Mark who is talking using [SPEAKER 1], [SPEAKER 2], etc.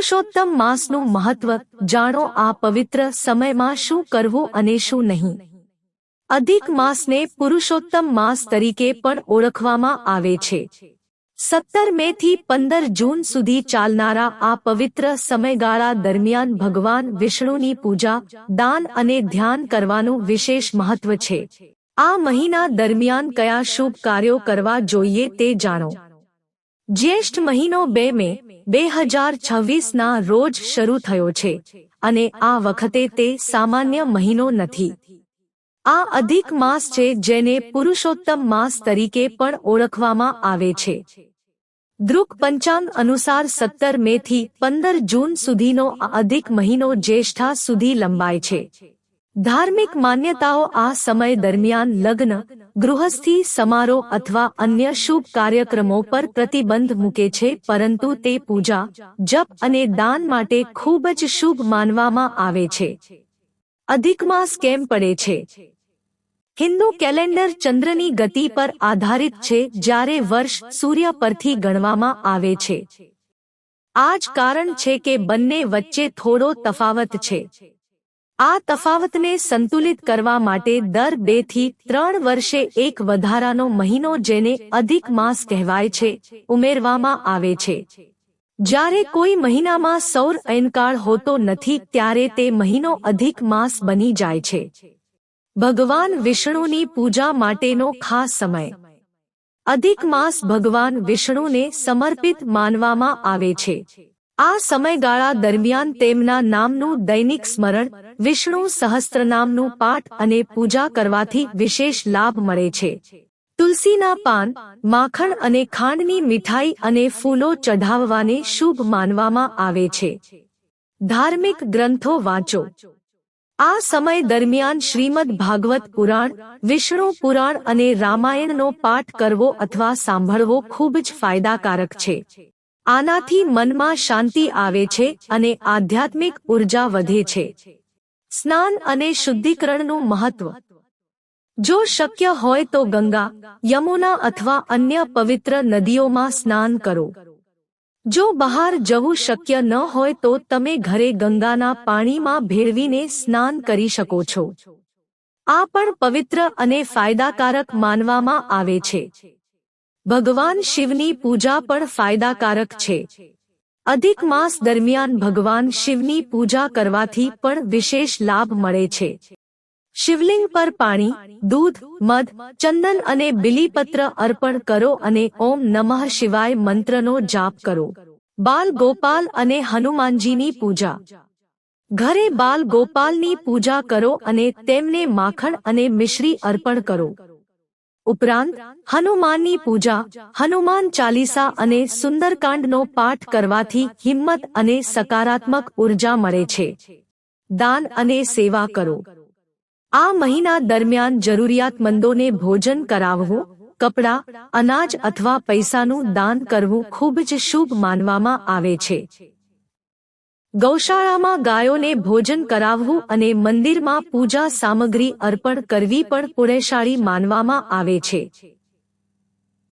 [SPEAKER 1] પુરુષોત્તમ માસનું મહત્વ જાણો। આ પવિત્ર સમયમાં શું કરવું અને શું નહીં। અધિક માસને પુરુષોત્તમ માસ તરીકે પણ ઓળખવામાં આવે છે। 17 મે થી 15 જૂન સુધી ચાલનારા આ પવિત્ર સમયગાળા દરમિયાન ભગવાન વિષ્ણુની પૂજા, દાન અને ધ્યાન કરવાનું વિશેષ મહત્વ છે। આ મહિના દરમિયાન કયા શુભ કાર્યો કરવા જોઈએ તે જાણો। જ્યેષ્ઠ મહિનો 2 મે 2026 ના રોજ શરૂ થયો છે અને આ વખતે તે સામાન્ય મહિનો નથી। આ અધિક માસ છે જેને પુરુષોત્તમ માસ તરીકે પણ ઓળખવામાં આવે છે। દ્રુક પંચાંગ અનુસાર 17 મે થી 15 જૂન સુધીનો આ અધિક મહિનો જ્યેષ્ઠા સુધી લંબાય છે। ધાર્મિક માન્યતાઓ આ સમય દરમિયાન લગ્ન, ગૃહસ્થી સમારોહ અથવા અન્ય શુભ કાર્યક્રમો પર પ્રતિબંધ મૂકે છે, પરંતુ તે પૂજા, જપ અને દાન માટે ખૂબ જ શુભ માનવામાં આવે છે। અધિક માસ કેમ પડે છે? હિન્દુ કેલેન્ડર ચંદ્રની ગતિ પર આધારિત છે, જ્યારે વર્ષ સૂર્ય પરથી ગણવામાં આવે છે। આ જ કારણ છે કે બંને વચ્ચે થોડો તફાવત છે। આ તફાવતને સંતુલિત કરવા માટે દર 2 થી 3 વર્ષે એક વધારાનો મહિનો, જેને અધિક માસ કહેવાય છે, ઉમેરવામાં આવે છે। જ્યારે કોઈ મહિનામાં સૌર અયનકાળ હોતો નથી ત્યારે તે મહિનો અધિક માસ બની જાય છે। ભગવાન વિષ્ણુની પૂજા માટેનો ખાસ સમય। અધિક માસ ભગવાન વિષ્ણુને સમર્પિત માનવામાં આવે છે। આ સમયગાળા દરમિયાન તેમના નામનું દૈનિક સ્મરણ, વિષ્ણુ સહસ્ત્રનામનું પાઠ અને પૂજા કરવાથી વિશેષ લાભ મળે છે। તુલસીના પાન, માખણ અને ખાંડની મીઠાઈ અને ફૂલો ચઢાવવાને શુભ માનવામાં આવે છે। ધાર્મિક ગ્રંથો વાંચો। આ સમય દરમિયાન શ્રીમદ ભાગવત પુરાણ, વિષ્ણુ પુરાણ અને રામાયણનો પાઠ કરવો અથવા સાંભળવો ખૂબ જ ફાયદાકારક છે। આનાથી મનમાં શાંતિ આવે છે અને આધ્યાત્મિક ઉર્જા વધે છે। સ્નાન અને શુદ્ધિકરણનું મહત્વ। જો શક્ય હોય તો ગંગા, યમુના અથવા અન્ય પવિત્ર નદીઓમાં સ્નાન કરો। જો બહાર જવું શક્ય ન હોય તો તમે ઘરે ગંગાના પાણીમાં ભેળવીને સ્નાન કરી શકો છો। આ પણ પવિત્ર અને ફાયદાકારક માનવામાં આવે છે। ભગવાન શિવની પૂજા પણ ફાયદાકારક છે। અધિક માસ દરમિયાન ભગવાન શિવની પૂજા કરવાથી પણ વિશેષ લાભ મળે છે। શિવલિંગ પર પાણી, દૂધ, મધ, ચંદન અને બિલીપત્ર અર્પણ કરો અને ઓમ નમઃ શિવાય મંત્રનો જાપ કરો। બાલ ગોપાલ અને હનુમાનજીની પૂજા। ઘરે બાલ ગોપાલની પૂજા કરો અને તેમને માખણ અને મિશ્રી અર્પણ કરો। ઉપરાંત હનુમાનની પૂજા, હનુમાન ચાલીસા અને સુંદરકાંડનો પાઠ કરવાથી હિંમત અને સકારાત્મક ઉર્જા મળે છે। દાન અને સેવા કરો। આ મહિના દરમિયાન જરૂરિયાતમંદોને ભોજન કરાવવું, કપડાં, અનાજ અથવા પૈસાનું દાન કરવું ખૂબ જ શુભ માનવામાં આવે છે। ગૌશાળામાં ગાયોને ભોજન કરાવવું અને મંદિરમાં પૂજા સામગ્રી અર્પણ કરવી પણ પુણ્યશાળી માનવામાં આવે છે।